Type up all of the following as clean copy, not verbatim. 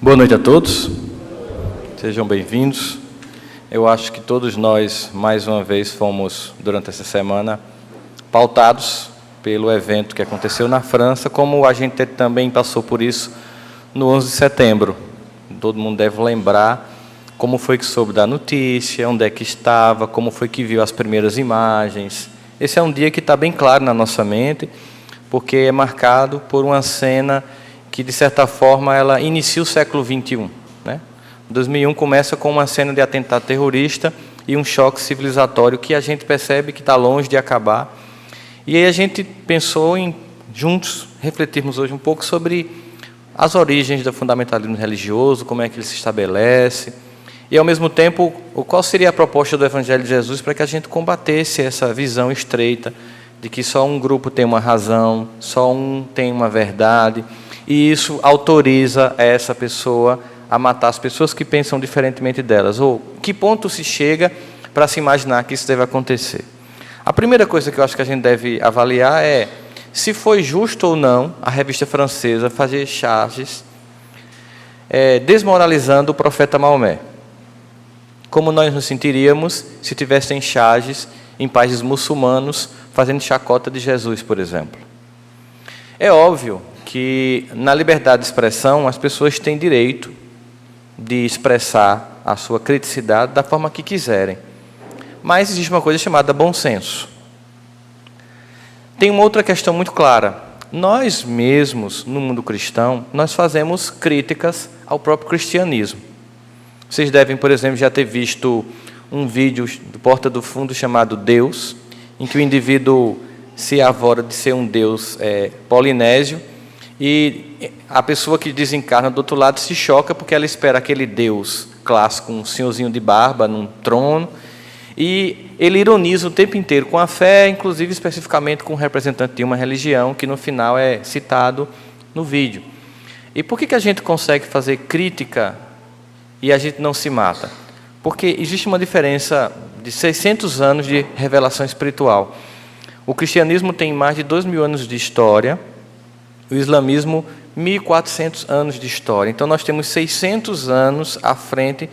Boa noite a todos, sejam bem-vindos. Eu acho que todos nós, mais uma vez, fomos, durante essa semana, pautados pelo evento que aconteceu na França, como a gente também passou por isso no 11 de setembro. Todo mundo deve lembrar como foi que soube da notícia, onde é que estava, como foi que viu as primeiras imagens. Esse é um dia que está bem claro na nossa mente, porque é marcado por uma cena que, de certa forma, ela inicia o século XXI. 2001 começa com uma cena de atentado terrorista e um choque civilizatório que a gente percebe que está longe de acabar. E aí a gente pensou em, juntos, refletirmos hoje um pouco sobre as origens do fundamentalismo religioso, como é que ele se estabelece, e, ao mesmo tempo, qual seria a proposta do Evangelho de Jesus para que a gente combatesse essa visão estreita de que só um grupo tem uma razão, só um tem uma verdade, e isso autoriza essa pessoa a matar as pessoas que pensam diferentemente delas. Ou que ponto se chega para se imaginar que isso deve acontecer? A primeira coisa que eu acho que a gente deve avaliar é se foi justo ou não a revista francesa fazer charges desmoralizando o profeta Maomé. Como nós nos sentiríamos se tivessem charges em países muçulmanos fazendo chacota de Jesus, por exemplo? É óbvio que, na liberdade de expressão, as pessoas têm direito de expressar a sua criticidade da forma que quiserem. Mas existe uma coisa chamada bom senso. Tem uma outra questão muito clara. Nós mesmos, no mundo cristão, nós fazemos críticas ao próprio cristianismo. Vocês devem, por exemplo, já ter visto um vídeo do Porta do Fundo chamado Deus, em que o indivíduo se avora de ser um Deus polinésio, e a pessoa que desencarna do outro lado se choca porque ela espera aquele Deus clássico, um senhorzinho de barba, num trono, e ele ironiza o tempo inteiro com a fé, inclusive especificamente com um representante de uma religião, que no final é citado no vídeo. E por que a gente consegue fazer crítica e a gente não se mata? Porque existe uma diferença de 600 anos de revelação espiritual. O cristianismo tem mais de 2.000 anos de história, o islamismo 1.400 anos de história. Então nós temos 600 anos à frente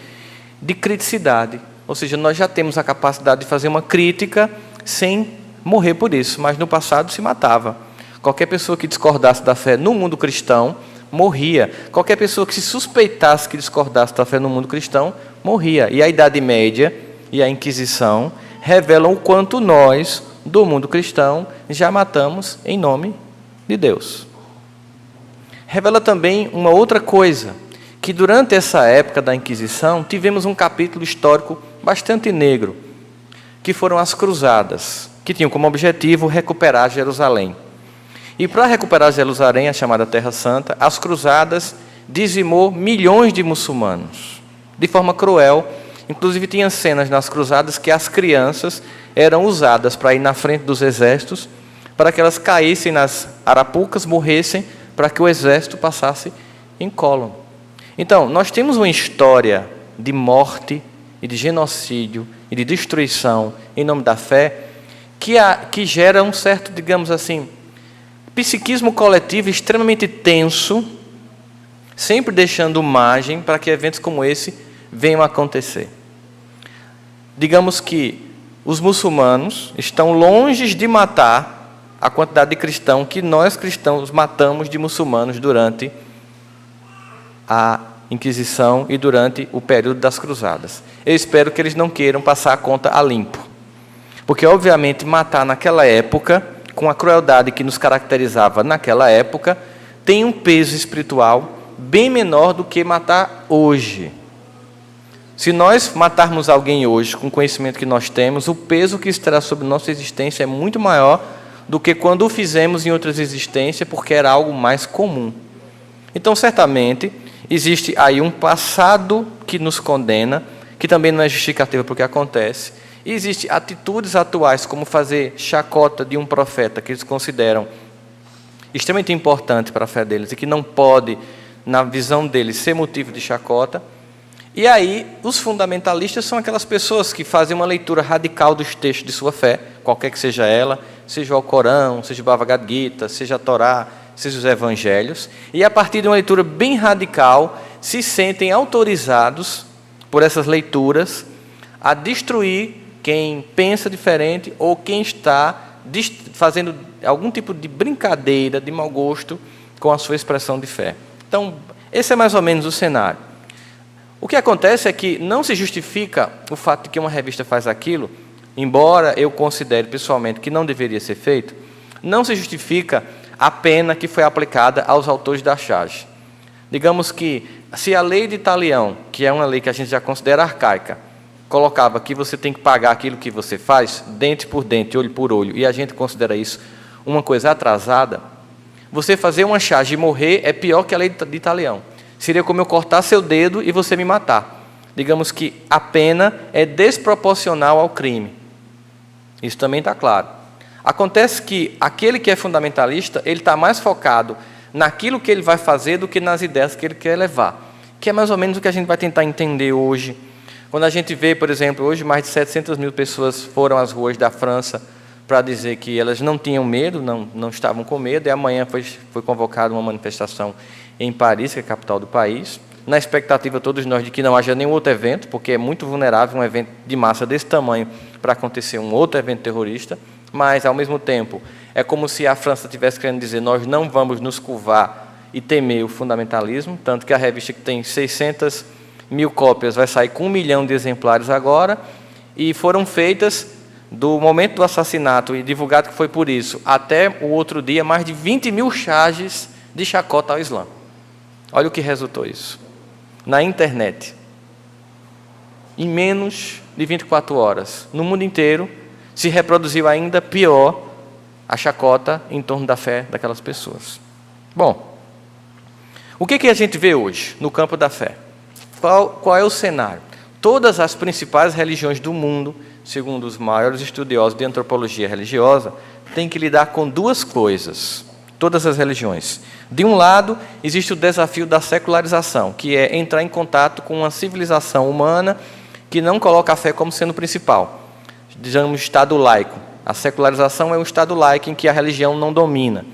de criticidade. Ou seja, nós já temos a capacidade de fazer uma crítica sem morrer por isso, mas no passado se matava. Qualquer pessoa que discordasse da fé no mundo cristão morria. Qualquer pessoa que se suspeitasse que discordasse da fé no mundo cristão morria. E a Idade Média e a Inquisição revelam o quanto nós, do mundo cristão, já matamos em nome de Deus. Revela também uma outra coisa, que durante essa época da Inquisição tivemos um capítulo histórico bastante negro, que foram as cruzadas, que tinham como objetivo recuperar Jerusalém. E para recuperar Jerusalém, a chamada Terra Santa, as cruzadas dizimou milhões de muçulmanos, de forma cruel. Inclusive tinha cenas nas cruzadas que as crianças eram usadas para ir na frente dos exércitos, para que elas caíssem nas arapucas, morressem, para que o exército passasse incólume. Então, nós temos uma história de morte e de genocídio e de destruição em nome da fé que gera um certo, digamos assim, psiquismo coletivo extremamente tenso, sempre deixando margem para que eventos como esse venham a acontecer. Digamos que os muçulmanos estão longe de matar a quantidade de cristãos que nós cristãos matamos de muçulmanos durante a Inquisição e durante o período das cruzadas. Eu espero que eles não queiram passar a conta a limpo. Porque, obviamente, matar naquela época, com a crueldade que nos caracterizava naquela época, tem um peso espiritual bem menor do que matar hoje. Se nós matarmos alguém hoje com o conhecimento que nós temos, o peso que estará sobre nossa existência é muito maior do que quando o fizemos em outras existências, porque era algo mais comum. Então, certamente, existe aí um passado que nos condena, que também não é justificativa para o que acontece. E existem atitudes atuais, como fazer chacota de um profeta, que eles consideram extremamente importante para a fé deles, e que não pode, na visão deles, ser motivo de chacota. E aí, os fundamentalistas são aquelas pessoas que fazem uma leitura radical dos textos de sua fé, qualquer que seja ela, seja o Alcorão, seja o Bhagavad Gita, seja a Torá, seja os Evangelhos, e a partir de uma leitura bem radical, se sentem autorizados por essas leituras a destruir quem pensa diferente ou quem está fazendo algum tipo de brincadeira, de mau gosto com a sua expressão de fé. Então, esse é mais ou menos o cenário. O que acontece é que não se justifica o fato de que uma revista faz aquilo, embora eu considere pessoalmente que não deveria ser feito, não se justifica a pena que foi aplicada aos autores da charge. Digamos que, se a lei de Talião, que é uma lei que a gente já considera arcaica, colocava que você tem que pagar aquilo que você faz, dente por dente, olho por olho, e a gente considera isso uma coisa atrasada, você fazer uma charge e morrer é pior que a lei de Talião. Seria como eu cortar seu dedo e você me matar. Digamos que a pena é desproporcional ao crime. Isso também está claro. Acontece que aquele que é fundamentalista, ele está mais focado naquilo que ele vai fazer do que nas ideias que ele quer levar. Que é mais ou menos o que a gente vai tentar entender hoje. Quando a gente vê, por exemplo, hoje mais de 700 mil pessoas foram às ruas da França para dizer que elas não tinham medo, não estavam com medo, e amanhã foi convocada uma manifestação em Paris, que é a capital do país, na expectativa todos nós de que não haja nenhum outro evento, porque é muito vulnerável um evento de massa desse tamanho para acontecer um outro evento terrorista, mas, ao mesmo tempo, é como se a França estivesse querendo dizer nós não vamos nos curvar e temer o fundamentalismo, tanto que a revista que tem 600 mil cópias vai sair com 1 milhão de exemplares agora, e foram feitas, do momento do assassinato, e divulgado que foi por isso, até o outro dia, mais de 20 mil charges de chacota ao Islã. Olha o que resultou isso. Na internet, em menos de 24 horas, no mundo inteiro, se reproduziu ainda pior a chacota em torno da fé daquelas pessoas. Bom, o que a gente vê hoje no campo da fé? Qual é o cenário? Todas as principais religiões do mundo, segundo os maiores estudiosos de antropologia religiosa, têm que lidar com duas coisas. Todas as religiões. De um lado, existe o desafio da secularização, que é entrar em contato com uma civilização humana que não coloca a fé como sendo principal. Digamos, Estado laico. A secularização é um Estado laico em que a religião não domina.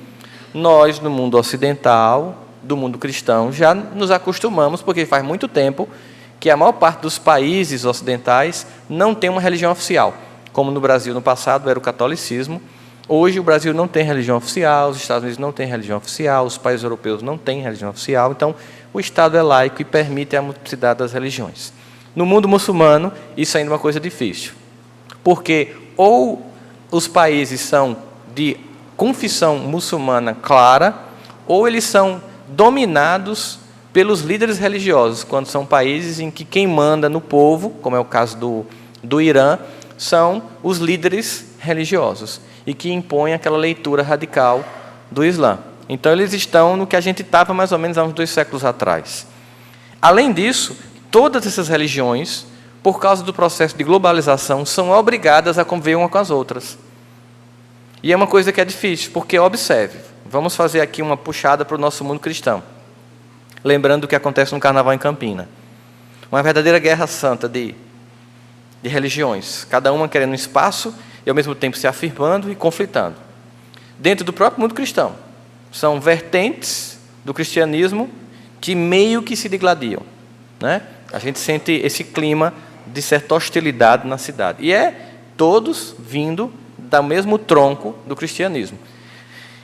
Nós, no mundo ocidental, do mundo cristão, já nos acostumamos, porque faz muito tempo que a maior parte dos países ocidentais não tem uma religião oficial. Como no Brasil, no passado, era o catolicismo. Hoje, o Brasil não tem religião oficial, os Estados Unidos não têm religião oficial, os países europeus não têm religião oficial. Então, o Estado é laico e permite a multiplicidade das religiões. No mundo muçulmano, isso ainda é uma coisa difícil. Porque ou os países são de confissão muçulmana clara, ou eles são dominados pelos líderes religiosos, quando são países em que quem manda no povo, como é o caso do Irã, são os líderes religiosos, e que impõem aquela leitura radical do Islã. Então, eles estão no que a gente estava mais ou menos há uns 2 séculos atrás. Além disso, todas essas religiões, por causa do processo de globalização, são obrigadas a conviver uma com as outras. E é uma coisa que é difícil, porque, observe, vamos fazer aqui uma puxada para o nosso mundo cristão. Lembrando o que acontece no Carnaval em Campina. Uma verdadeira guerra santa de religiões, cada uma querendo um espaço e, ao mesmo tempo, se afirmando e conflitando. Dentro do próprio mundo cristão. São vertentes do cristianismo que meio que se digladiam, né? A gente sente esse clima de certa hostilidade na cidade. E é todos vindo do mesmo tronco do cristianismo.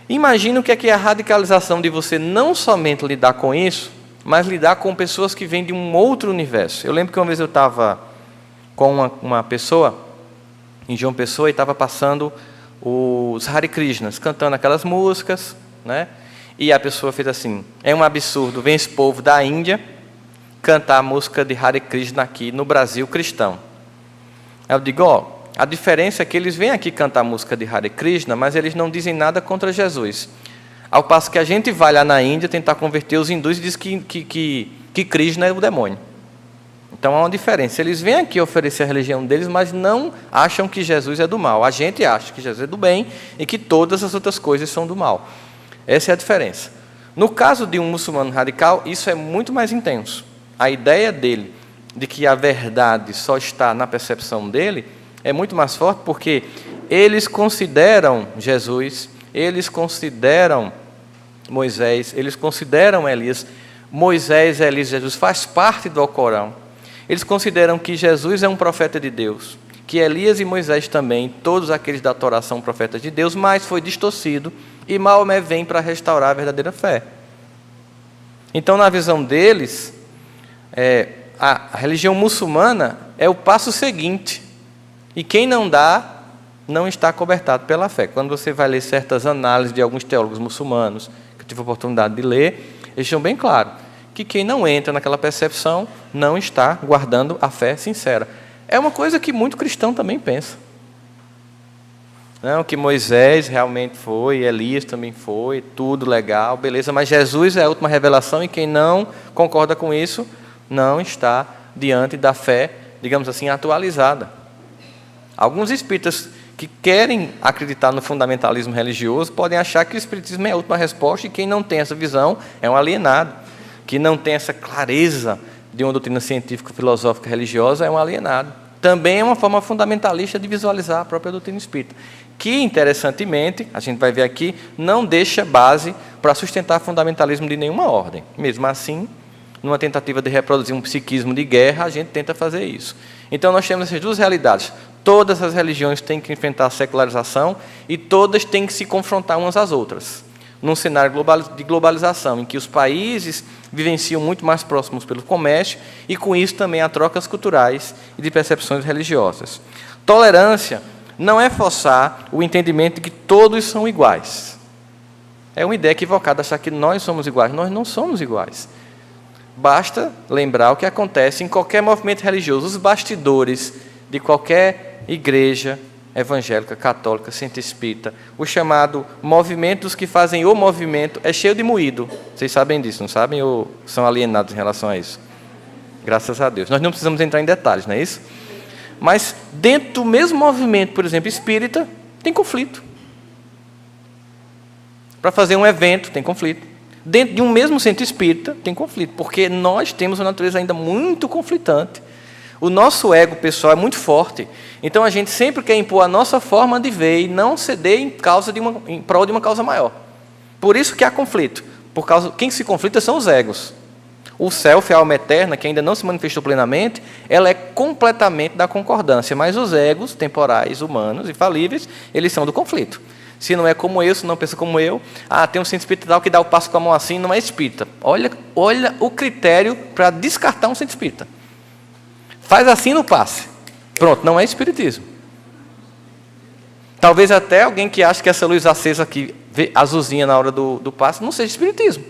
Imagina o que é a radicalização de você não somente lidar com isso, mas lidar com pessoas que vêm de um outro universo. Eu lembro que uma vez eu estava com uma pessoa em João Pessoa e estava passando os Hare Krishnas, cantando aquelas músicas, né? E a pessoa fez assim: é um absurdo, vem esse povo da Índia cantar a música de Hare Krishna aqui no Brasil cristão. Eu digo, a diferença é que eles vêm aqui cantar a música de Hare Krishna, mas eles não dizem nada contra Jesus. Ao passo que a gente vai lá na Índia tentar converter os hindus e diz que Krishna é o demônio. Então há uma diferença. Eles vêm aqui oferecer a religião deles, mas não acham que Jesus é do mal. A gente acha que Jesus é do bem e que todas as outras coisas são do mal. Essa é a diferença. No caso de um muçulmano radical, isso é muito mais intenso. A ideia dele de que a verdade só está na percepção dele é muito mais forte, porque eles consideram Jesus, eles consideram Moisés, eles consideram Elias Moisés, Elias e Jesus faz parte do Alcorão. Eles consideram que Jesus é um profeta de Deus, que Elias e Moisés também, todos aqueles da Torá são profetas de Deus, mas foi distorcido e Maomé vem para restaurar a verdadeira fé. Então, na visão deles, a religião muçulmana é o passo seguinte. E quem não dá, não está cobertado pela fé. Quando você vai ler certas análises de alguns teólogos muçulmanos, que eu tive a oportunidade de ler, eles deixam bem claro que quem não entra naquela percepção não está guardando a fé sincera. É uma coisa que muito cristão também pensa. Não, que Moisés realmente foi, Elias também foi, tudo legal, beleza, mas Jesus é a última revelação e quem não concorda com isso não está diante da fé, digamos assim, atualizada. Alguns espíritas que querem acreditar no fundamentalismo religioso podem achar que o espiritismo é a última resposta e quem não tem essa visão é um alienado, que não tem essa clareza de uma doutrina científica, filosófica, religiosa é um alienado. Também é uma forma fundamentalista de visualizar a própria doutrina espírita, que, interessantemente, a gente vai ver aqui, não deixa base para sustentar fundamentalismo de nenhuma ordem. Mesmo assim, numa tentativa de reproduzir um psiquismo de guerra, a gente tenta fazer isso. Então, nós temos essas duas realidades. Todas as religiões têm que enfrentar a secularização e todas têm que se confrontar umas às outras. Num cenário de globalização, em que os países vivenciam muito mais próximos pelo comércio e, com isso, também há trocas culturais e de percepções religiosas. Tolerância não é forçar o entendimento de que todos são iguais. É uma ideia equivocada achar que nós somos iguais. Nós não somos iguais. Basta lembrar o que acontece em qualquer movimento religioso. Os bastidores de qualquer igreja evangélica, católica, centro espírita, o chamado movimentos que fazem o movimento, é cheio de moído. Vocês sabem disso, não sabem? Ou são alienados em relação a isso? Graças a Deus. Nós não precisamos entrar em detalhes, não é isso? Mas dentro do mesmo movimento, por exemplo, espírita, tem conflito. Para fazer um evento, tem conflito. Dentro de um mesmo centro espírita, tem conflito, porque nós temos uma natureza ainda muito conflitante. O nosso ego pessoal é muito forte. Então a gente sempre quer impor a nossa forma de ver e não ceder em prol de uma causa maior. Por isso que há conflito. Quem se conflita são os egos. O self, a alma eterna, que ainda não se manifestou plenamente, ela é completamente da concordância. Mas os egos temporais, humanos e falíveis, eles são do conflito. Se não é como eu, se não pensa como eu, tem um centro espírita tal que dá o passo com a mão assim, não é espírita. Olha o critério para descartar um centro espírita. Faz assim no passe. Pronto, não é espiritismo. Talvez até alguém que acha que essa luz acesa aqui, azulzinha na hora do passe, não seja espiritismo.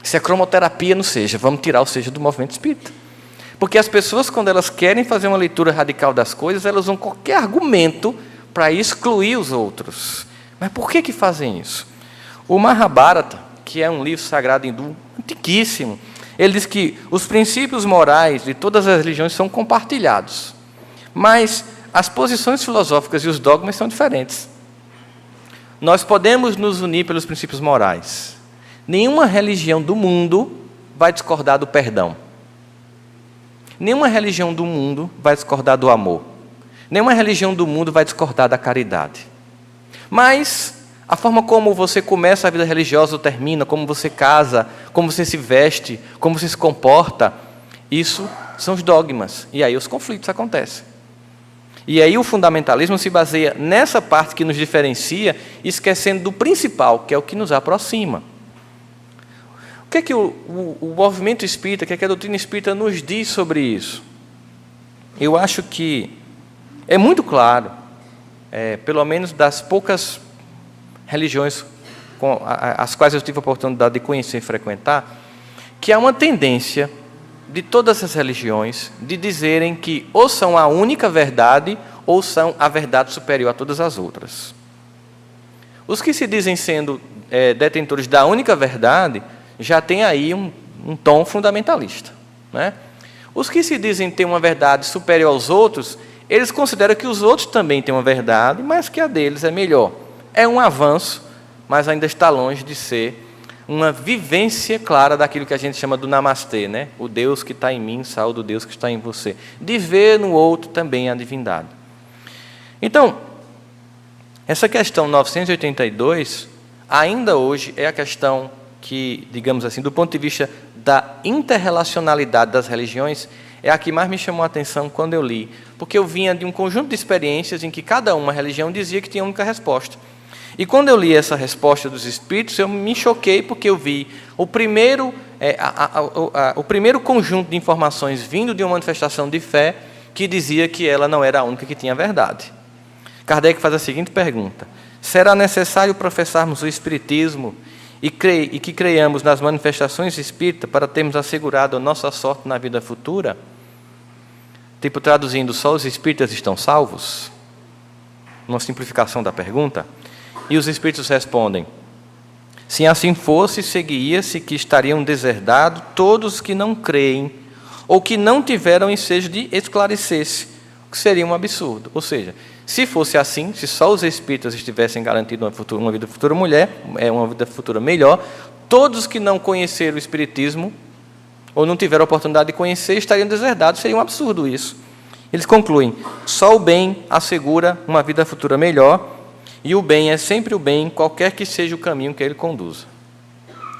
Se é cromoterapia, não seja. Vamos tirar o seja do movimento espírita. Porque as pessoas, quando elas querem fazer uma leitura radical das coisas, elas usam qualquer argumento para excluir os outros. Mas por que fazem isso? O Mahabharata, que é um livro sagrado hindu antiquíssimo, ele diz que os princípios morais de todas as religiões são compartilhados, mas as posições filosóficas e os dogmas são diferentes. Nós podemos nos unir pelos princípios morais. Nenhuma religião do mundo vai discordar do perdão. Nenhuma religião do mundo vai discordar do amor. Nenhuma religião do mundo vai discordar da caridade. Mas a forma como você começa a vida religiosa ou termina, como você casa, como você se veste, como você se comporta, isso são os dogmas. E aí os conflitos acontecem. E aí o fundamentalismo se baseia nessa parte que nos diferencia, esquecendo do principal, que é o que nos aproxima. O que é que o movimento espírita, o que é que a doutrina espírita nos diz sobre isso? Eu acho que é muito claro, pelo menos das poucas religiões com as quais eu tive a oportunidade de conhecer e frequentar, que há uma tendência de todas as religiões de dizerem que ou são a única verdade ou são a verdade superior a todas as outras. Os que se dizem sendo detentores da única verdade já têm aí um tom fundamentalista, né? Os que se dizem ter uma verdade superior aos outros, eles consideram que os outros também têm uma verdade, mas que a deles é melhor. É um avanço, mas ainda está longe de ser uma vivência clara daquilo que a gente chama do namastê, né? O Deus que está em mim, saúde o Deus que está em você. De ver no outro também a divindade. Então, essa questão 982, ainda hoje, é a questão que, digamos assim, do ponto de vista da interrelacionalidade das religiões é a que mais me chamou a atenção quando eu li, porque eu vinha de um conjunto de experiências em que cada uma religião dizia que tinha uma única resposta. E quando eu li essa resposta dos Espíritos, eu me choquei porque eu vi o primeiro conjunto de informações vindo de uma manifestação de fé que dizia que ela não era a única que tinha verdade. Kardec faz a seguinte pergunta: será necessário professarmos o Espiritismo e que creiamos nas manifestações espíritas para termos assegurado a nossa sorte na vida futura? Tipo, traduzindo, só os espíritas estão salvos? Uma simplificação da pergunta. E os espíritos respondem: se assim fosse, seguia-se que estariam deserdados todos os que não creem ou que não tiveram ensejo de esclarecer-se, o que seria um absurdo. Ou seja, se fosse assim, se só os espíritas estivessem garantindo uma vida futura uma vida futura melhor, todos os que não conheceram o Espiritismo ou não tiveram a oportunidade de conhecer estariam deserdados. Seria um absurdo isso. Eles concluem: só o bem assegura uma vida futura melhor, e o bem é sempre o bem, qualquer que seja o caminho que ele conduza.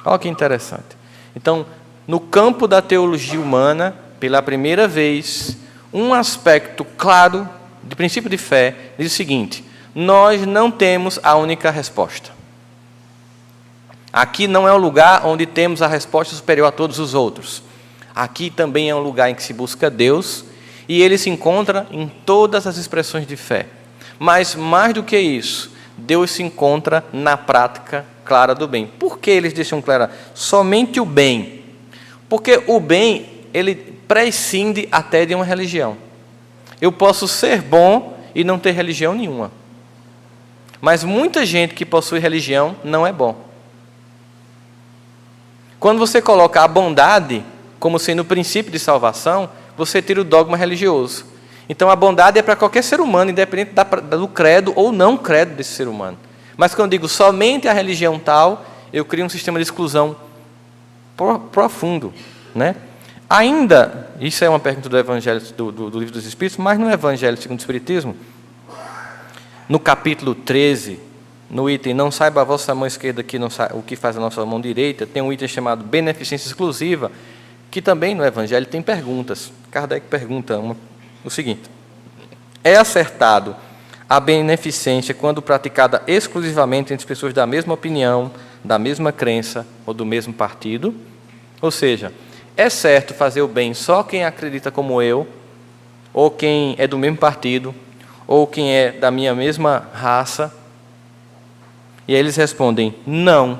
Olha que interessante. Então, no campo da teologia humana, pela primeira vez, um aspecto claro de princípio de fé diz o seguinte: nós não temos a única resposta. Aqui não é um lugar onde temos a resposta superior a todos os outros. Aqui também é um lugar em que se busca Deus, e Ele se encontra em todas as expressões de fé. Mas, mais do que isso, Deus se encontra na prática clara do bem. Por que eles deixam claro? Somente o bem. Porque o bem, ele prescinde até de uma religião. Eu posso ser bom e não ter religião nenhuma. Mas muita gente que possui religião não é bom. Quando você coloca a bondade como sendo o princípio de salvação, você tira o dogma religioso. Então a bondade é para qualquer ser humano, independente do credo ou não credo desse ser humano. Mas quando eu digo somente a religião tal, eu crio um sistema de exclusão profundo, né? Ainda, isso é uma pergunta do Evangelho do Livro dos Espíritos, mas no Evangelho segundo o Espiritismo, no capítulo 13, no item "Não saiba a vossa mão esquerda o que faz a nossa mão direita", tem um item chamado "Beneficência exclusiva", que também no Evangelho tem perguntas. Kardec pergunta o seguinte: é acertado a beneficência quando praticada exclusivamente entre pessoas da mesma opinião, da mesma crença ou do mesmo partido? Ou seja, é certo fazer o bem só quem acredita como eu, ou quem é do mesmo partido, ou quem é da minha mesma raça? E aí eles respondem: não,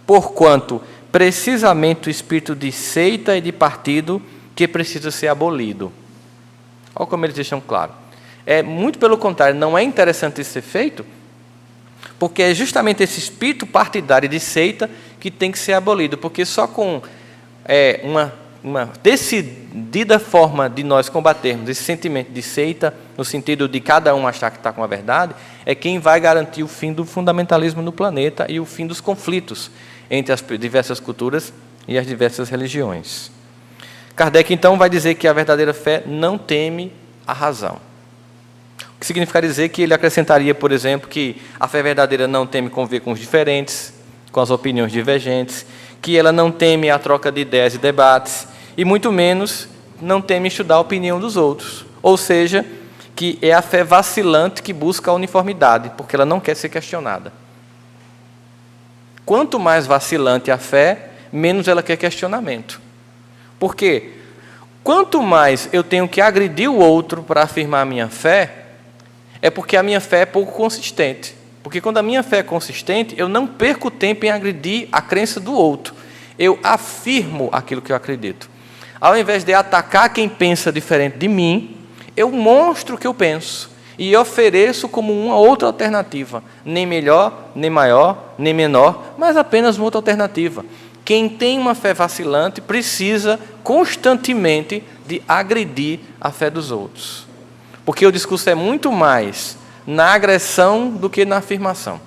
porquanto precisamente o espírito de seita e de partido que precisa ser abolido. Olha como eles deixam claro. É muito pelo contrário, não é interessante isso ser feito, porque é justamente esse espírito partidário de seita que tem que ser abolido, porque só com uma decidida forma de nós combatermos esse sentimento de seita, no sentido de cada um achar que está com a verdade, é quem vai garantir o fim do fundamentalismo no planeta e o fim dos conflitos entre as diversas culturas e as diversas religiões. Kardec, então, vai dizer que a verdadeira fé não teme a razão. O que significa dizer que ele acrescentaria, por exemplo, que a fé verdadeira não teme conviver com os diferentes, com as opiniões divergentes, que ela não teme a troca de ideias e debates, e muito menos não teme estudar a opinião dos outros. Ou seja, que é a fé vacilante que busca a uniformidade, porque ela não quer ser questionada. Quanto mais vacilante a fé, menos ela quer questionamento. Por quê? Quanto mais eu tenho que agredir o outro para afirmar a minha fé, é porque a minha fé é pouco consistente. Porque quando a minha fé é consistente, eu não perco tempo em agredir a crença do outro. Eu afirmo aquilo que eu acredito. Ao invés de atacar quem pensa diferente de mim, eu mostro o que eu penso e ofereço como uma outra alternativa. Nem melhor, nem maior, nem menor, mas apenas uma outra alternativa. Quem tem uma fé vacilante precisa constantemente de agredir a fé dos outros. Porque o discurso é muito mais na agressão do que na afirmação.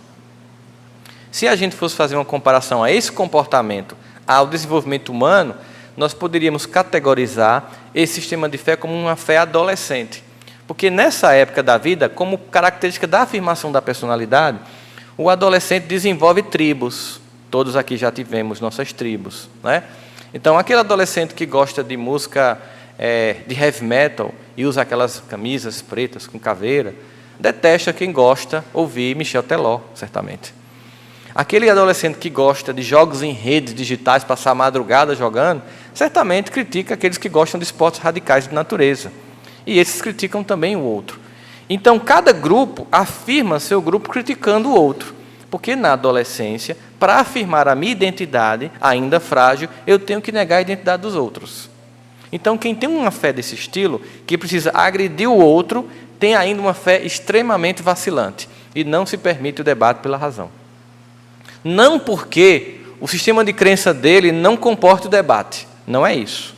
Se a gente fosse fazer uma comparação a esse comportamento, ao desenvolvimento humano, nós poderíamos categorizar esse sistema de fé como uma fé adolescente. Porque nessa época da vida, como característica da afirmação da personalidade, o adolescente desenvolve tribos. Todos aqui já tivemos nossas tribos, né? Então, aquele adolescente que gosta de música de heavy metal e usa aquelas camisas pretas com caveira, detesta quem gosta ouvir Michel Teló, certamente. Aquele adolescente que gosta de jogos em redes digitais, passar a madrugada jogando, certamente critica aqueles que gostam de esportes radicais de natureza. E esses criticam também o outro. Então, cada grupo afirma seu grupo criticando o outro. Porque na adolescência, para afirmar a minha identidade, ainda frágil, eu tenho que negar a identidade dos outros. Então, quem tem uma fé desse estilo, que precisa agredir o outro, tem ainda uma fé extremamente vacilante e não se permite o debate pela razão. Não porque o sistema de crença dele não comporta o debate. Não é isso.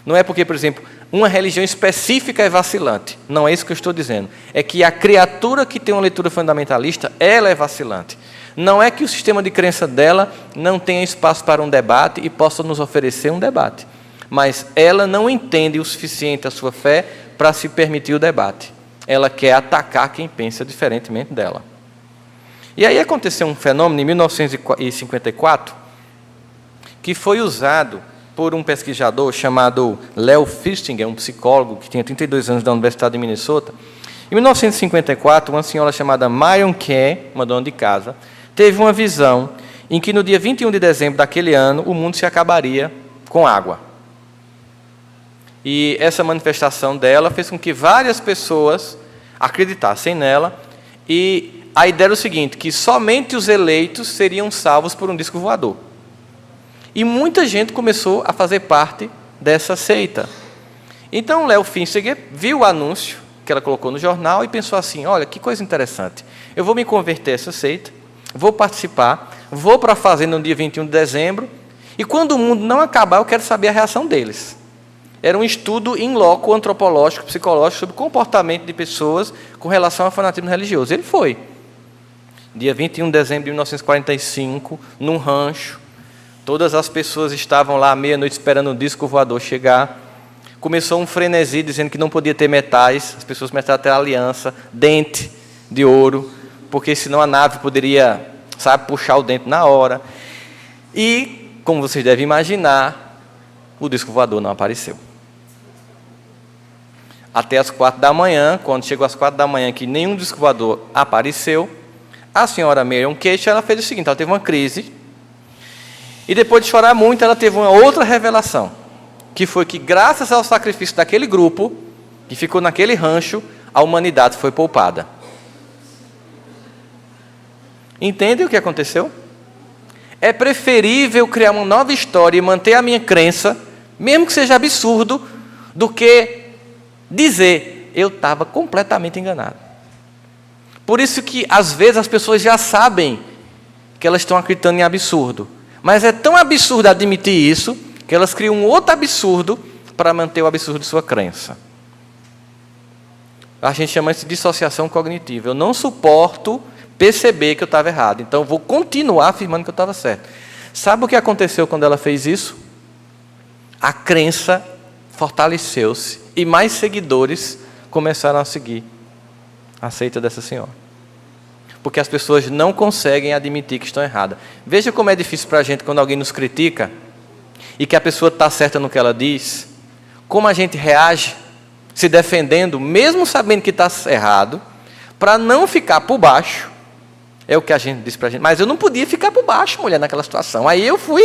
Não é porque, por exemplo, uma religião específica é vacilante. Não é isso que eu estou dizendo. É que a criatura que tem uma leitura fundamentalista, ela é vacilante. Não é que o sistema de crença dela não tenha espaço para um debate e possa nos oferecer um debate. Mas ela não entende o suficiente a sua fé para se permitir o debate. Ela quer atacar quem pensa diferentemente dela. E aí aconteceu um fenômeno em 1954 que foi usado por um pesquisador chamado Leo Festinger, um psicólogo que tinha 32 anos da Universidade de Minnesota. Em 1954, uma senhora chamada Marion Kay, uma dona de casa, teve uma visão em que no dia 21 de dezembro daquele ano o mundo se acabaria com água. E essa manifestação dela fez com que várias pessoas acreditassem nela e a ideia era o seguinte, que somente os eleitos seriam salvos por um disco voador. E muita gente começou a fazer parte dessa seita. Então, Leo Festinger viu o anúncio que ela colocou no jornal e pensou assim, olha, que coisa interessante. Eu vou me converter a essa seita, vou participar, vou para a fazenda no dia 21 de dezembro, e quando o mundo não acabar, eu quero saber a reação deles. Era um estudo in loco, antropológico, psicológico, sobre o comportamento de pessoas com relação ao fanatismo religioso. Ele foi. Dia 21 de dezembro de 1945, num rancho, todas as pessoas estavam lá à meia-noite esperando o disco voador chegar. Começou um frenesi dizendo que não podia ter metais, as pessoas começaram a ter aliança, dente de ouro, porque senão a nave poderia, puxar o dente na hora. E, como vocês devem imaginar, o disco voador não apareceu. Até as 4 da manhã, quando chegou às 4 da manhã que nenhum disco voador apareceu, a senhora Marion Kay, ela fez o seguinte, ela teve uma crise, e depois de chorar muito, ela teve uma outra revelação, que foi que, graças ao sacrifício daquele grupo, que ficou naquele rancho, a humanidade foi poupada. Entendem o que aconteceu? É preferível criar uma nova história e manter a minha crença, mesmo que seja absurdo, do que dizer, eu estava completamente enganado. Por isso que, às vezes, as pessoas já sabem que elas estão acreditando em absurdo. Mas é tão absurdo admitir isso, que elas criam um outro absurdo para manter o absurdo de sua crença. A gente chama isso de dissociação cognitiva. Eu não suporto perceber que eu estava errado, então eu vou continuar afirmando que eu estava certo. Sabe o que aconteceu quando ela fez isso? A crença fortaleceu-se e mais seguidores começaram a seguir a seita dessa senhora. Porque as pessoas não conseguem admitir que estão erradas. Veja como é difícil para a gente quando alguém nos critica e que a pessoa está certa no que ela diz, como a gente reage se defendendo, mesmo sabendo que está errado, para não ficar por baixo. É o que a gente diz para a gente. Mas eu não podia ficar por baixo, mulher, naquela situação. Aí eu fui...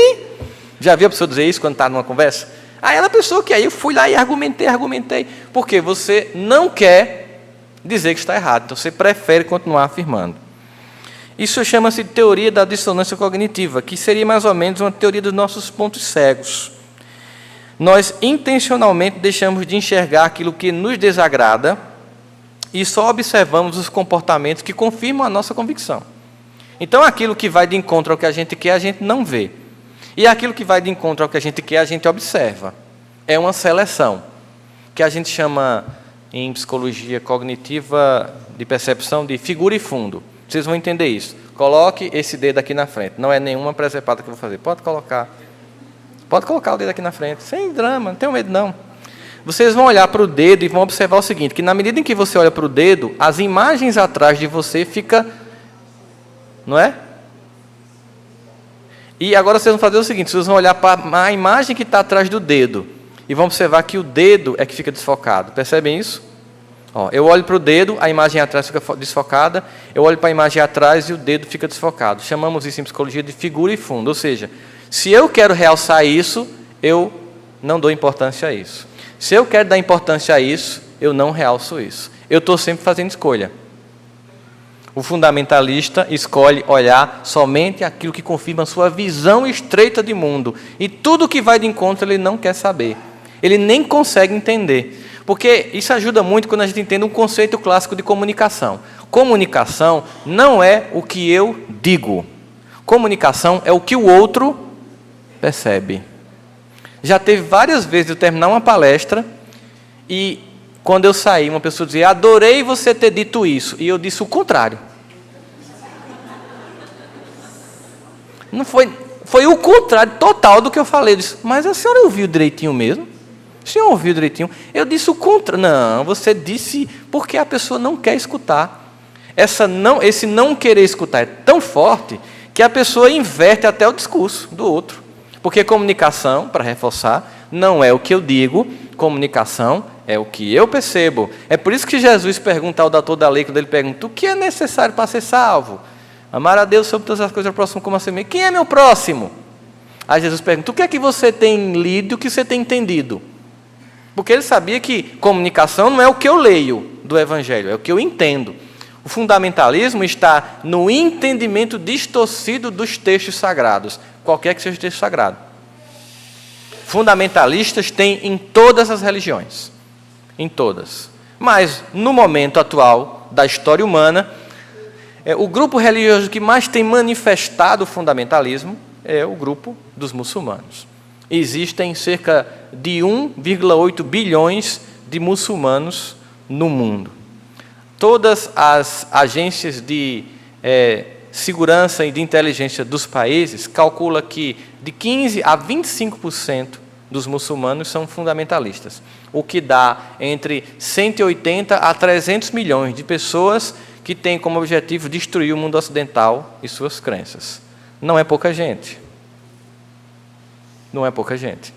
Já viu a pessoa dizer isso quando está numa conversa? Aí ela pensou que aí eu fui lá e argumentei. Porque você não quer dizer que está errado. Então você prefere continuar afirmando. Isso chama-se de teoria da dissonância cognitiva, que seria mais ou menos uma teoria dos nossos pontos cegos. Nós intencionalmente deixamos de enxergar aquilo que nos desagrada e só observamos os comportamentos que confirmam a nossa convicção. Então, aquilo que vai de encontro ao que a gente quer, a gente não vê. E aquilo que vai de encontro ao que a gente quer, a gente observa. É uma seleção, que a gente chama, em psicologia cognitiva de percepção, de figura e fundo. Vocês vão entender isso. Coloque esse dedo aqui na frente. Não é nenhuma presepada que eu vou fazer. Pode colocar o dedo aqui na frente. Sem drama, não tenho medo não. Vocês vão olhar para o dedo e vão observar o seguinte, que na medida em que você olha para o dedo, as imagens atrás de você ficam, não é? E agora vocês vão fazer o seguinte, vocês vão olhar para a imagem que está atrás do dedo e vão observar que o dedo é que fica desfocado. Percebem isso? Ó, eu olho para o dedo, a imagem atrás fica desfocada, eu olho para a imagem atrás e o dedo fica desfocado. Chamamos isso em psicologia de figura e fundo. Ou seja, se eu quero realçar isso, eu não dou importância a isso. Se eu quero dar importância a isso, eu não realço isso. Eu estou sempre fazendo escolha. O fundamentalista escolhe olhar somente aquilo que confirma a sua visão estreita de mundo. E tudo que vai de encontro ele não quer saber. Ele nem consegue entender. Porque isso ajuda muito quando a gente entende um conceito clássico de comunicação. Comunicação não é o que eu digo. Comunicação é o que o outro percebe. Já teve várias vezes eu terminar uma palestra e quando eu saí, uma pessoa dizia, adorei você ter dito isso. E eu disse o contrário. Não foi o contrário total do que eu falei. Eu disse, mas a senhora ouviu direitinho mesmo? A senhora ouviu direitinho? Eu disse o contrário. Não, você disse porque a pessoa não quer escutar. Esse não querer escutar é tão forte que a pessoa inverte até o discurso do outro. Porque comunicação, para reforçar, não é o que eu digo, comunicação é o que eu percebo. É por isso que Jesus pergunta ao doutor da lei, quando ele pergunta, o que é necessário para ser salvo? Amar a Deus sobre todas as coisas, ao próximo como a si mesmo. Quem é meu próximo? Aí Jesus pergunta, o que é que você tem lido e o que você tem entendido? Porque ele sabia que comunicação não é o que eu leio do Evangelho, é o que eu entendo. O fundamentalismo está no entendimento distorcido dos textos sagrados, qualquer que seja o texto sagrado. Fundamentalistas têm em todas as religiões, em todas. Mas, no momento atual da história humana, o grupo religioso que mais tem manifestado o fundamentalismo é o grupo dos muçulmanos. Existem cerca de 1,8 bilhões de muçulmanos no mundo. Todas as agências de segurança e de inteligência dos países calculam que de 15% a 25% dos muçulmanos são fundamentalistas, o que dá entre 180 a 300 milhões de pessoas que têm como objetivo destruir o mundo ocidental e suas crenças. Não é pouca gente. Não é pouca gente.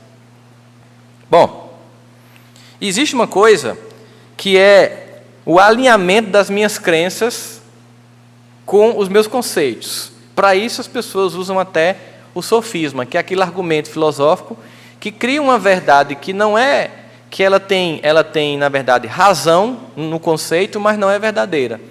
Bom, existe uma coisa que é o alinhamento das minhas crenças com os meus conceitos. Para isso as pessoas usam até o sofisma, que é aquele argumento filosófico que cria uma verdade que não é que ela tem na verdade razão no conceito, mas não é verdadeira.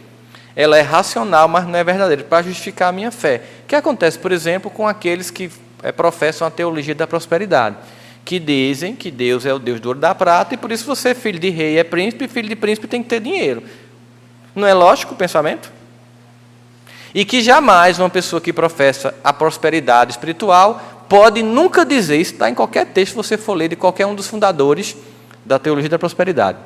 Ela é racional, mas não é verdadeira, para justificar a minha fé. O que acontece, por exemplo, com aqueles que professam a teologia da prosperidade, que dizem que Deus é o Deus do ouro e da prata, e por isso você, filho de rei, é príncipe, e filho de príncipe tem que ter dinheiro. Não é lógico o pensamento? E que jamais uma pessoa que professa a prosperidade espiritual pode nunca dizer, isso está em qualquer texto que você for ler de qualquer um dos fundadores da teologia da prosperidade.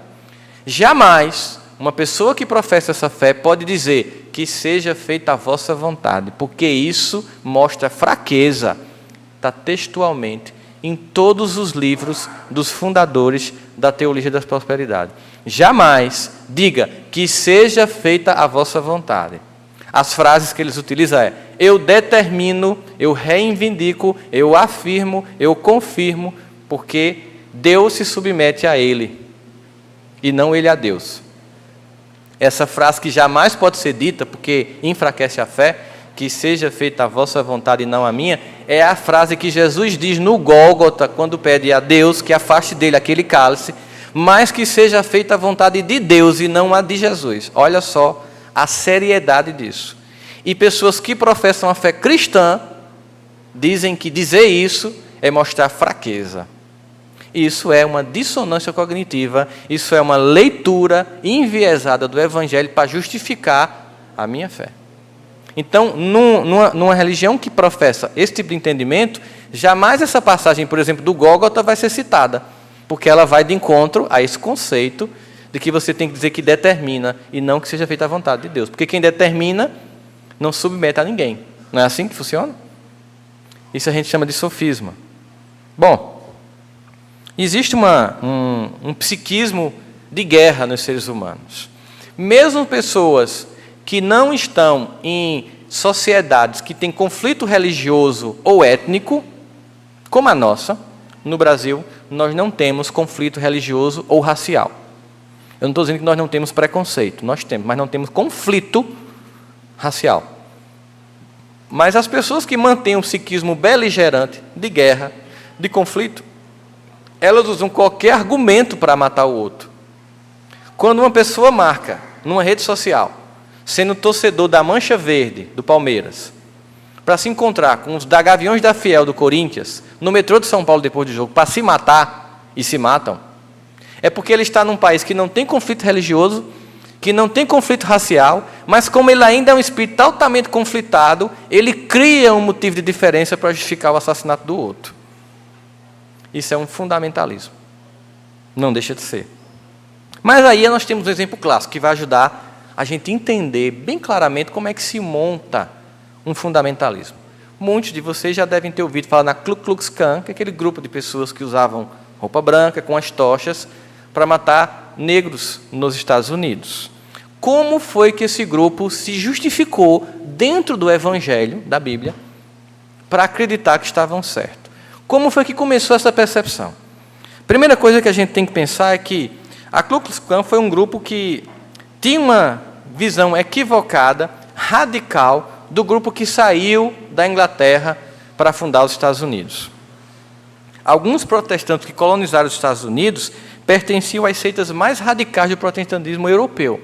Jamais uma pessoa que professa essa fé pode dizer que seja feita a vossa vontade, porque isso mostra fraqueza. Está textualmente em todos os livros dos fundadores da teologia da prosperidade. Jamais diga que seja feita a vossa vontade. As frases que eles utilizam é: eu determino, eu reivindico, eu afirmo, eu confirmo, porque Deus se submete a ele e não ele a Deus. Essa frase que jamais pode ser dita, porque enfraquece a fé, que seja feita a vossa vontade e não a minha, é a frase que Jesus diz no Gólgota, quando pede a Deus que afaste dele aquele cálice, mas que seja feita a vontade de Deus e não a de Jesus. Olha só a seriedade disso. E pessoas que professam a fé cristã dizem que dizer isso é mostrar fraqueza. Isso é uma dissonância cognitiva, isso é uma leitura enviesada do Evangelho para justificar a minha fé. Então, numa religião que professa esse tipo de entendimento, jamais essa passagem, por exemplo, do Gólgota vai ser citada, porque ela vai de encontro a esse conceito de que você tem que dizer que determina e não que seja feita a vontade de Deus. Porque quem determina não submete a ninguém. Não é assim que funciona? Isso a gente chama de sofisma. Bom, existe um psiquismo de guerra nos seres humanos. Mesmo pessoas que não estão em sociedades que têm conflito religioso ou étnico, como a nossa, no Brasil, nós não temos conflito religioso ou racial. Eu não estou dizendo que nós não temos preconceito, nós temos, mas não temos conflito racial. Mas as pessoas que mantêm um psiquismo beligerante, de guerra, de conflito, elas usam qualquer argumento para matar o outro. Quando uma pessoa marca, numa rede social, sendo torcedor da Mancha Verde, do Palmeiras, para se encontrar com os da Gaviões da Fiel, do Corinthians, no metrô de São Paulo depois do jogo, para se matar, e se matam, é porque ele está num país que não tem conflito religioso, que não tem conflito racial, mas como ele ainda é um espírito altamente conflitado, ele cria um motivo de diferença para justificar o assassinato do outro. Isso é um fundamentalismo. Não deixa de ser. Mas aí nós temos um exemplo clássico que vai ajudar a gente entender bem claramente como é que se monta um fundamentalismo. Muitos de vocês já devem ter ouvido falar na Ku Klux Klan, que é aquele grupo de pessoas que usavam roupa branca com as tochas para matar negros nos Estados Unidos. Como foi que esse grupo se justificou dentro do Evangelho, da Bíblia, para acreditar que estavam certos? Como foi que começou essa percepção? Primeira coisa que a gente tem que pensar é que a Ku Klux Klan foi um grupo que tinha uma visão equivocada, radical, do grupo que saiu da Inglaterra para fundar os Estados Unidos. Alguns protestantes que colonizaram os Estados Unidos pertenciam às seitas mais radicais do protestantismo europeu.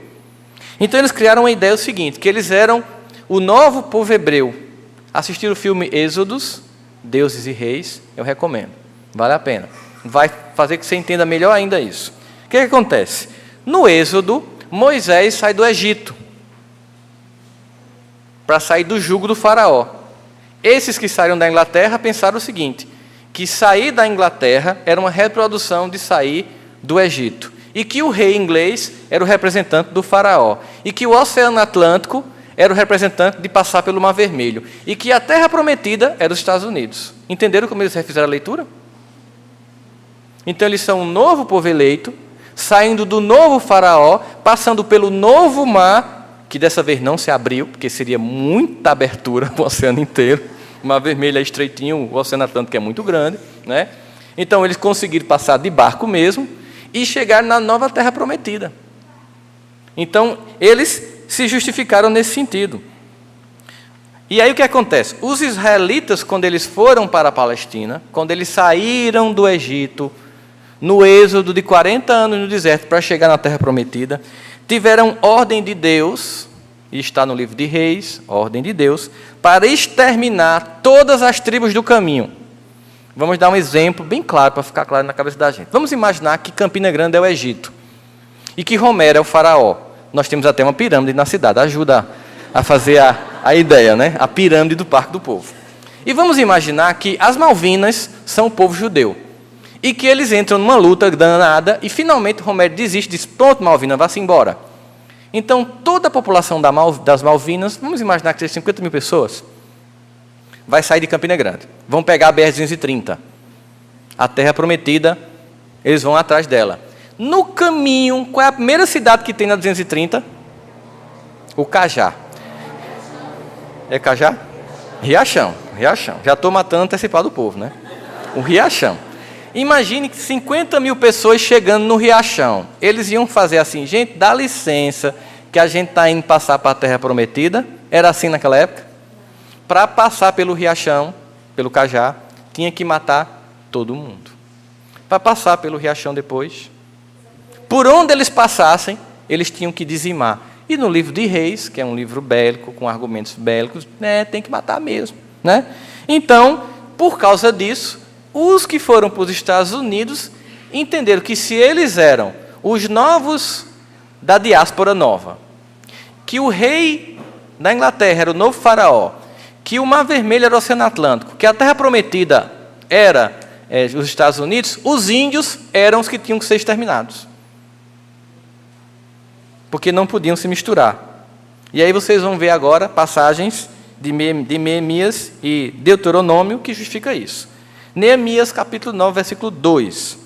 Então eles criaram a ideia seguinte, que eles eram o novo povo hebreu. Assistir o filme Êxodos, Deuses e Reis, eu recomendo. Vale a pena. Vai fazer que você entenda melhor ainda isso. O que acontece? No Êxodo, Moisés sai do Egito para sair do jugo do faraó. Esses que saíram da Inglaterra pensaram o seguinte, que sair da Inglaterra era uma reprodução de sair do Egito. E que o rei inglês era o representante do faraó. E que o Oceano Atlântico era o representante de passar pelo Mar Vermelho. E que a Terra Prometida era os Estados Unidos. Entenderam como eles refizeram a leitura? Então eles são um novo povo eleito, saindo do novo faraó, passando pelo novo mar, que dessa vez não se abriu, porque seria muita abertura o oceano inteiro. O Mar Vermelho é estreitinho, o Oceano Atlântico é muito grande, né? Então eles conseguiram passar de barco mesmo e chegar na nova Terra Prometida. Então eles se justificaram nesse sentido. E aí o que acontece? Os israelitas, quando eles foram para a Palestina, quando eles saíram do Egito, no êxodo de 40 anos no deserto para chegar na Terra Prometida, tiveram ordem de Deus, e está no livro de Reis, ordem de Deus, para exterminar todas as tribos do caminho. Vamos dar um exemplo bem claro, para ficar claro na cabeça da gente. Vamos imaginar que Campina Grande é o Egito, e que Romero é o faraó. Nós temos até uma pirâmide na cidade, ajuda a fazer a ideia, né? A pirâmide do Parque do Povo. E vamos imaginar que as Malvinas são o povo judeu, e que eles entram numa luta danada, e finalmente Romero desiste, diz, pronto, Malvina, vá-se embora. Então, toda a população das Malvinas, vamos imaginar que seja 50 mil pessoas, vai sair de Campina Grande. Vão pegar a BR-230. A Terra Prometida, eles vão atrás dela. No caminho, qual é a primeira cidade que tem na 230? O Cajá. É Cajá? Riachão. Já estou matando antecipado o povo, né? O Riachão. Imagine que 50 mil pessoas chegando no Riachão. Eles iam fazer assim, gente, dá licença, que a gente está indo passar para a Terra Prometida. Era assim naquela época. Para passar pelo Riachão, pelo Cajá, tinha que matar todo mundo. Para passar pelo Riachão depois, por onde eles passassem, eles tinham que dizimar. E no livro de Reis, que é um livro bélico, com argumentos bélicos, tem que matar mesmo, né? Então, por causa disso, os que foram para os Estados Unidos entenderam que se eles eram os novos da diáspora nova, que o rei da Inglaterra era o novo faraó, que o Mar Vermelho era o Oceano Atlântico, que a Terra Prometida era os Estados Unidos, os índios eram os que tinham que ser exterminados. Porque não podiam se misturar. E aí vocês vão ver agora passagens de Neemias e Deuteronômio que justifica isso. Neemias, capítulo 9, versículo 2.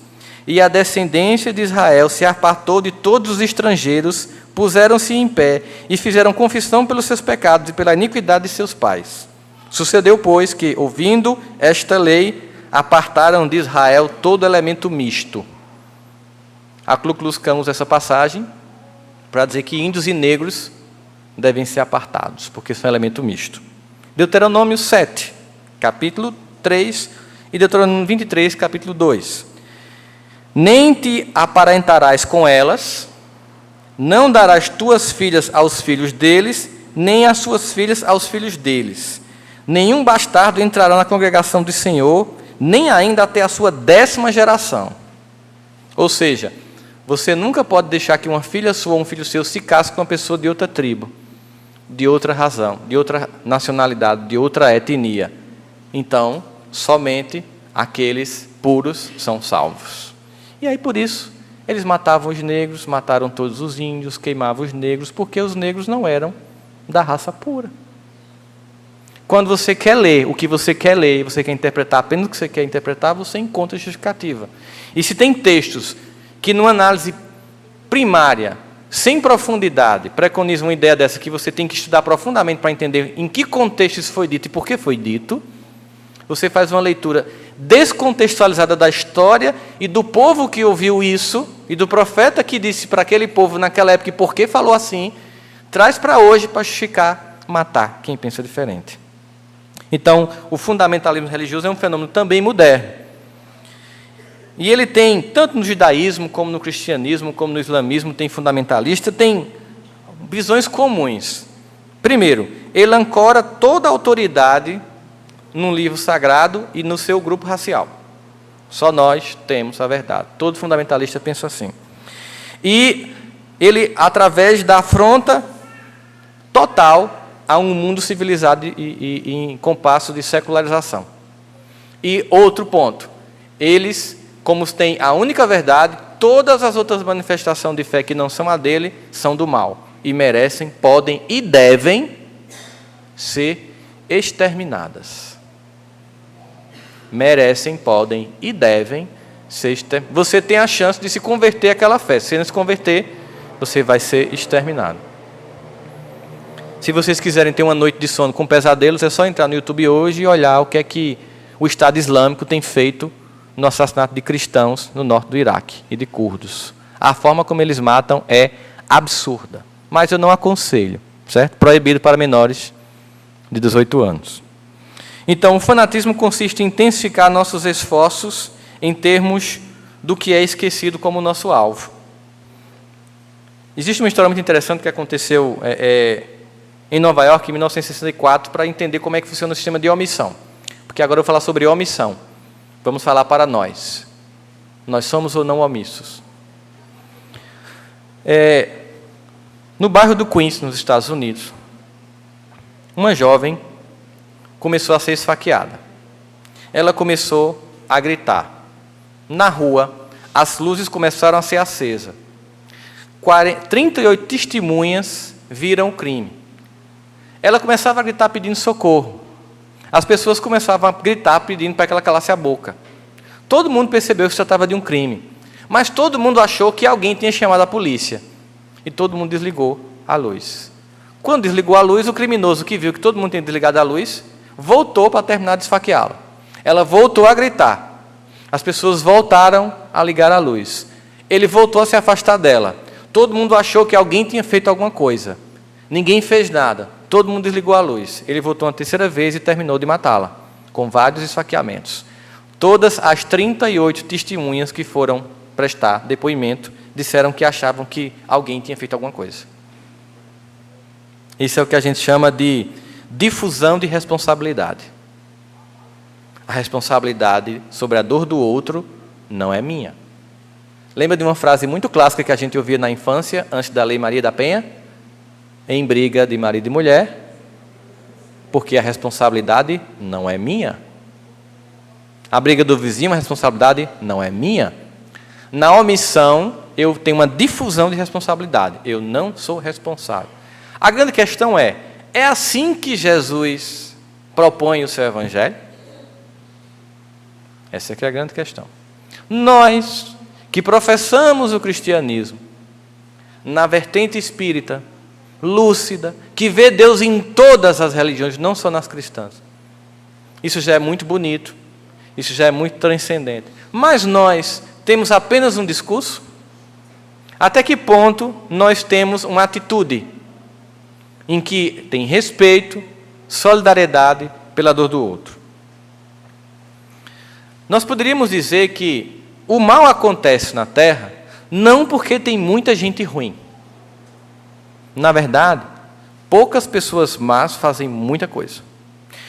E a descendência de Israel se apartou de todos os estrangeiros, puseram-se em pé e fizeram confissão pelos seus pecados e pela iniquidade de seus pais. Sucedeu, pois, que, ouvindo esta lei, apartaram de Israel todo elemento misto. A Ku Klux Klan usa essa passagem para dizer que índios e negros devem ser apartados, porque são elemento misto. Deuteronômio 7, capítulo 3, e Deuteronômio 23, capítulo 2. Nem te aparentarás com elas, não darás tuas filhas aos filhos deles, nem as suas filhas aos filhos deles. Nenhum bastardo entrará na congregação do Senhor, nem ainda até a sua 10ª geração. Ou seja, você nunca pode deixar que uma filha sua ou um filho seu se case com uma pessoa de outra tribo, de outra razão, de outra nacionalidade, de outra etnia. Então, somente aqueles puros são salvos. E aí, por isso, eles matavam os negros, mataram todos os índios, queimavam os negros, porque os negros não eram da raça pura. Quando você quer ler o que você quer ler, você quer interpretar apenas o que você quer interpretar, você encontra justificativa. E se tem textos que, numa análise primária, sem profundidade, preconizam uma ideia dessa que você tem que estudar profundamente para entender em que contexto isso foi dito e por que foi dito, você faz uma leitura descontextualizada da história e do povo que ouviu isso, e do profeta que disse para aquele povo naquela época e por que falou assim, traz para hoje para justificar, matar quem pensa diferente. Então, o fundamentalismo religioso é um fenômeno também moderno. E ele tem, tanto no judaísmo, como no cristianismo, como no islamismo, tem fundamentalista, tem visões comuns. Primeiro, ele ancora toda a autoridade num livro sagrado e no seu grupo racial. Só nós temos a verdade. Todo fundamentalista pensa assim. E ele, através da afronta total a um mundo civilizado e em compasso de secularização. E outro ponto, eles, como têm a única verdade, todas as outras manifestações de fé que não são a dele, são do mal. E merecem, podem e devem ser exterminadas. Merecem, podem e devem ser exterminadas. Você tem a chance de se converter àquela fé. Se não se converter, você vai ser exterminado. Se vocês quiserem ter uma noite de sono com pesadelos, é só entrar no YouTube hoje e olhar o que é que o Estado Islâmico tem feito no assassinato de cristãos no norte do Iraque e de curdos. A forma como eles matam é absurda. Mas eu não aconselho, certo? Proibido para menores de 18 anos. Então, o fanatismo consiste em intensificar nossos esforços em termos do que é esquecido como nosso alvo. Existe uma história muito interessante que aconteceu em Nova York, em 1964, para entender como é que funciona o sistema de omissão. Porque agora eu vou falar sobre omissão. Vamos falar para nós. Nós somos ou não omissos? No bairro do Queens, nos Estados Unidos, uma jovem começou a ser esfaqueada. Ela começou a gritar. Na rua, as luzes começaram a ser acesas. 38 testemunhas viram o crime. Ela começava a gritar pedindo socorro. As pessoas começavam a gritar pedindo para que ela calasse a boca. Todo mundo percebeu que se tratava de um crime. Mas todo mundo achou que alguém tinha chamado a polícia. E todo mundo desligou a luz. Quando desligou a luz, o criminoso que viu que todo mundo tinha desligado a luz, voltou para terminar de esfaqueá-la. Ela voltou a gritar. As pessoas voltaram a ligar a luz. Ele voltou a se afastar dela. Todo mundo achou que alguém tinha feito alguma coisa. Ninguém fez nada. Todo mundo desligou a luz. Ele voltou uma terceira vez e terminou de matá-la, com vários esfaqueamentos. Todas as 38 testemunhas que foram prestar depoimento disseram que achavam que alguém tinha feito alguma coisa. Isso é o que a gente chama de difusão de responsabilidade. A responsabilidade sobre a dor do outro não é minha. Lembra de uma frase muito clássica que a gente ouvia na infância, antes da Lei Maria da Penha? Em briga de marido e mulher, porque a responsabilidade não é minha. A briga do vizinho, a responsabilidade não é minha. Na omissão, eu tenho uma difusão de responsabilidade. Eu não sou responsável. A grande questão é assim que Jesus propõe o seu evangelho? Essa é que é a grande questão. Nós que professamos o cristianismo na vertente espírita, lúcida, que vê Deus em todas as religiões, não só nas cristãs. Isso já é muito bonito, isso já é muito transcendente. Mas nós temos apenas um discurso? Até que ponto nós temos uma atitude em que tem respeito, solidariedade pela dor do outro? Nós poderíamos dizer que o mal acontece na Terra não porque tem muita gente ruim. Na verdade, poucas pessoas más fazem muita coisa.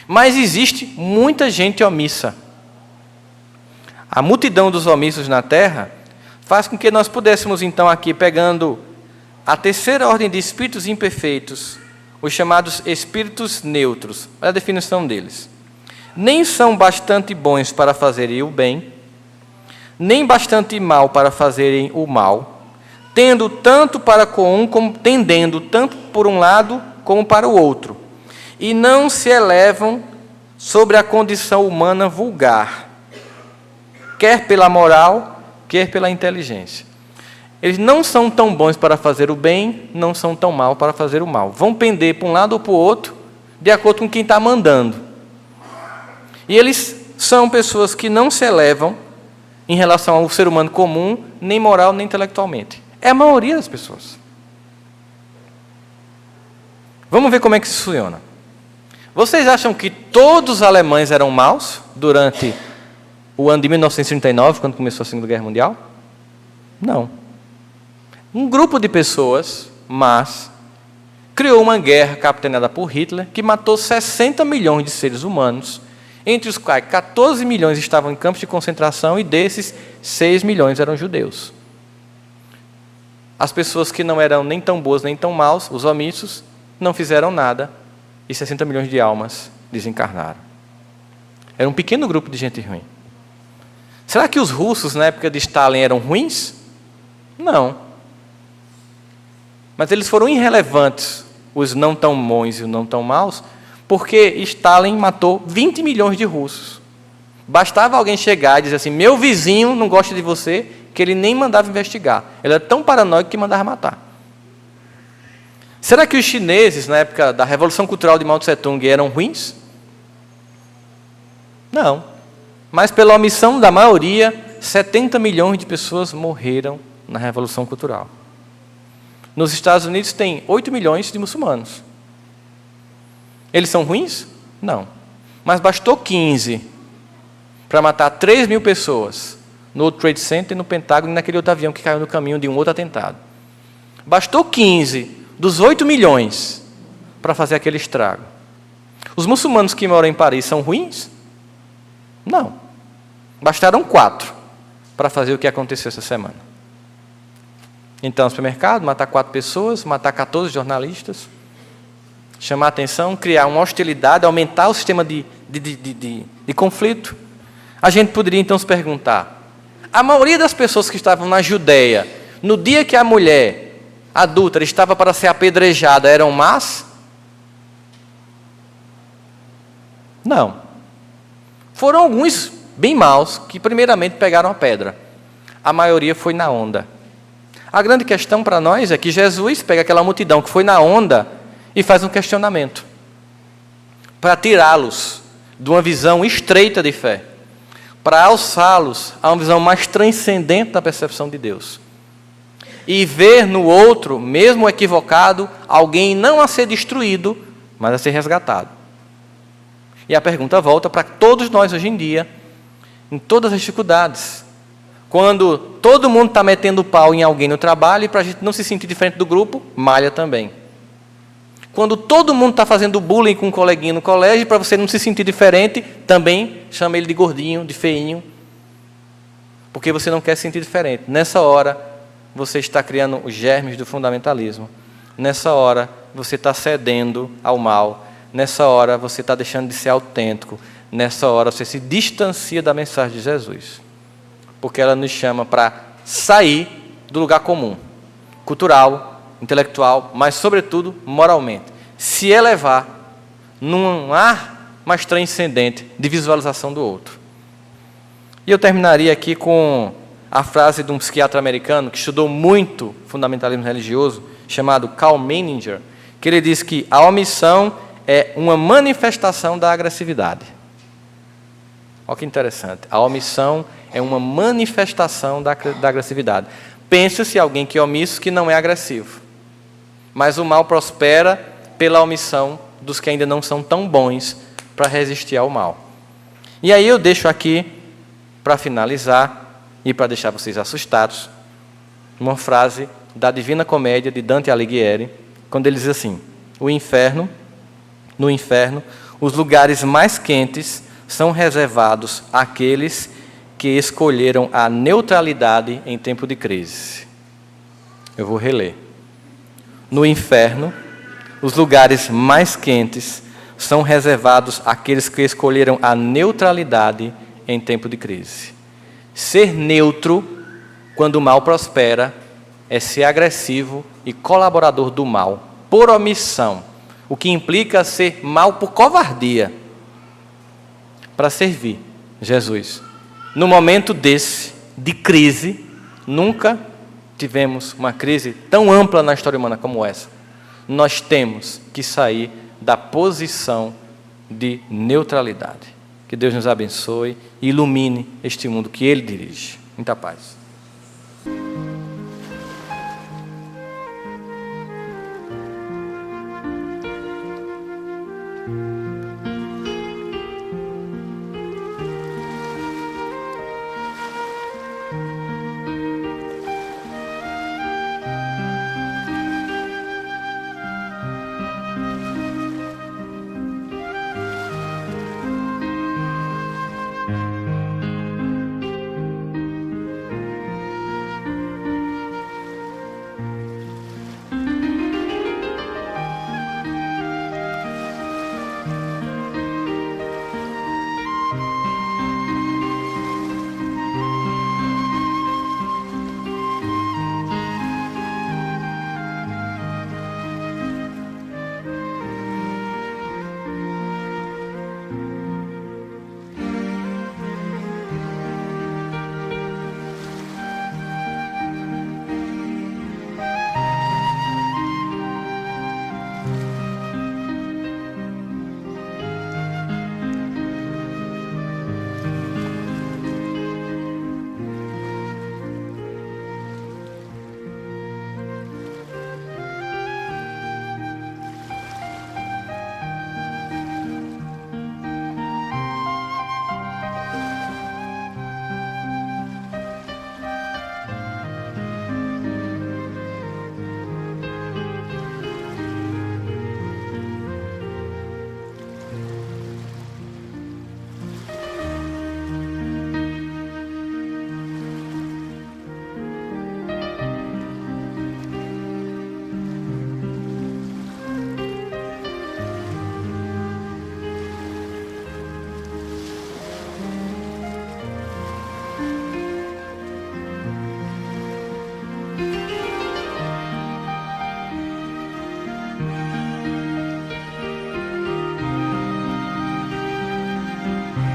Mas existe muita gente omissa. A multidão dos omissos na Terra faz com que nós pudéssemos, então, aqui, pegando a terceira ordem de espíritos imperfeitos, os chamados espíritos neutros. Olha a definição deles. Nem são bastante bons para fazerem o bem, nem bastante mal para fazerem o mal, tendendo tanto por um lado como para o outro, e não se elevam sobre a condição humana vulgar, quer pela moral, quer pela inteligência. Eles não são tão bons para fazer o bem, não são tão mal para fazer o mal. Vão pender para um lado ou para o outro, de acordo com quem está mandando. E eles são pessoas que não se elevam em relação ao ser humano comum, nem moral, nem intelectualmente. É a maioria das pessoas. Vamos ver como é que isso funciona. Vocês acham que todos os alemães eram maus durante o ano de 1939, quando começou a Segunda Guerra Mundial? Não. Um grupo de pessoas más criou uma guerra capitaneada por Hitler, que matou 60 milhões de seres humanos, entre os quais 14 milhões estavam em campos de concentração, e desses, 6 milhões eram judeus. As pessoas que não eram nem tão boas nem tão maus, os omissos, não fizeram nada, e 60 milhões de almas desencarnaram. Era um pequeno grupo de gente ruim. Será que os russos, na época de Stalin, eram ruins? Não. Mas eles foram irrelevantes, os não tão bons e os não tão maus, porque Stalin matou 20 milhões de russos. Bastava alguém chegar e dizer assim, meu vizinho não gosta de você, que ele nem mandava investigar. Ele era tão paranoico que mandava matar. Será que os chineses, na época da Revolução Cultural de Mao Tse-tung, eram ruins? Não. Mas pela omissão da maioria, 70 milhões de pessoas morreram na Revolução Cultural. Nos Estados Unidos tem 8 milhões de muçulmanos. Eles são ruins? Não. Mas bastou 15 para matar 3 mil pessoas no World Trade Center, no Pentágono e naquele outro avião que caiu no caminho de um outro atentado. Bastou 15 dos 8 milhões para fazer aquele estrago. Os muçulmanos que moram em Paris são ruins? Não. Bastaram 4 para fazer o que aconteceu essa semana. Entrar no supermercado, matar 4 pessoas, matar 14 jornalistas, chamar a atenção, criar uma hostilidade, aumentar o sistema de conflito. A gente poderia então se perguntar, a maioria das pessoas que estavam na Judeia, no dia que a mulher adúltera estava para ser apedrejada, eram más? Não. Foram alguns bem maus que primeiramente pegaram a pedra. A maioria foi na onda. A grande questão para nós é que Jesus pega aquela multidão que foi na onda e faz um questionamento para tirá-los de uma visão estreita de fé, para alçá-los a uma visão mais transcendente da percepção de Deus e ver no outro, mesmo equivocado, alguém não a ser destruído, mas a ser resgatado. E a pergunta volta para todos nós hoje em dia, em todas as dificuldades. Quando todo mundo está metendo pau em alguém no trabalho, e para a gente não se sentir diferente do grupo, malha também. Quando todo mundo está fazendo bullying com um coleguinha no colégio, para você não se sentir diferente, também chama ele de gordinho, de feinho, porque você não quer se sentir diferente. Nessa hora, você está criando os germes do fundamentalismo. Nessa hora, você está cedendo ao mal. Nessa hora, você está deixando de ser autêntico. Nessa hora, você se distancia da mensagem de Jesus. Porque ela nos chama para sair do lugar comum, cultural, intelectual, mas, sobretudo, moralmente. Se elevar num ar mais transcendente de visualização do outro. E eu terminaria aqui com a frase de um psiquiatra americano que estudou muito fundamentalismo religioso, chamado Karl Menninger, que ele diz que a omissão é uma manifestação da agressividade. Olha que interessante. A omissão é uma manifestação da agressividade. Pensa-se alguém que é omisso que não é agressivo. Mas o mal prospera pela omissão dos que ainda não são tão bons para resistir ao mal. E aí eu deixo aqui, para finalizar, e para deixar vocês assustados, uma frase da Divina Comédia de Dante Alighieri, quando ele diz assim: no inferno, os lugares mais quentes são reservados àqueles que escolheram a neutralidade em tempo de crise. Eu vou reler. No inferno, os lugares mais quentes são reservados àqueles que escolheram a neutralidade em tempo de crise. Ser neutro, quando o mal prospera, é ser agressivo e colaborador do mal, por omissão, o que implica ser mal por covardia, para servir Jesus. No momento desse, de crise, nunca tivemos uma crise tão ampla na história humana como essa. Nós temos que sair da posição de neutralidade. Que Deus nos abençoe e ilumine este mundo que Ele dirige. Muita paz.